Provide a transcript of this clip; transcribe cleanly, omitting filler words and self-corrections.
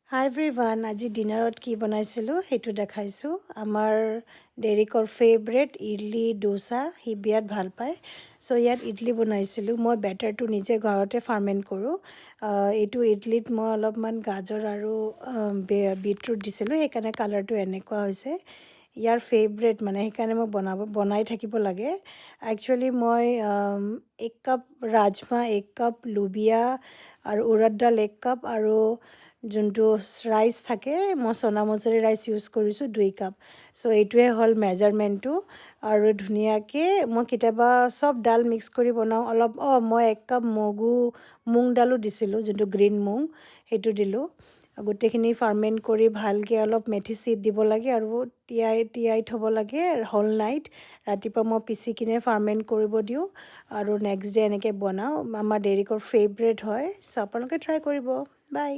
হাই everyone, আজি ডিনাৰত কি বনাইছিলোঁ সেইটো দেখাইছোঁ। আমাৰ ডেৰিকৰ ফেভৰেট ইডলি ডোচা, সি বিৰাট ভাল পায়। চ' ইয়াত ইডলি বনাইছিলোঁ। মই বেটাৰটো নিজে ঘৰতে ফাৰ্মেণ্ট কৰোঁ। এইটো ইডলিত মই অলপমান গাজৰ আৰু বিটৰুট দিছিলোঁ, সেইকাৰণে কালাৰটো এনেকুৱা হৈছে। ইয়াৰ ফেভৰেট মানে, সেইকাৰণে মই বনাই থাকিব লাগে। একচুৱেলি মই 1 কাপ ৰাজমা, 1 কাপ লুবিয়া আৰু উৰদ দাল 1 কাপ আৰু যোনটো ৰাইচ থাকে, মই চনা মছৰি ৰাইচ ইউজ কৰিছোঁ 2 কাপ। চ' এইটোৱে হ'ল মেজাৰমেণ্টটো। আৰু ধুনীয়াকৈ মই কেতিয়াবা চব ডাল মিক্স কৰি বনাওঁ। মই 1 কাপ মুগ ডালো দিছিলোঁ, যোনটো গ্ৰীণ মুগ, সেইটো দিলোঁ। গোটেইখিনি ফাৰ্মেণ্ট কৰি ভালকৈ অলপ মেথি চিড দিব লাগে আৰু তিয়াই থ'ব লাগে হোল নাইট। ৰাতিপুৱা মই পিচি কিনে ফাৰ্মেণ্ট কৰিব দিওঁ আৰু নেক্সট ডে এনেকৈ বনাওঁ। আমাৰ ডেৰিকৰ ফেভৰেট হয়। চ' আপোনালোকে ট্ৰাই কৰিব। বাই।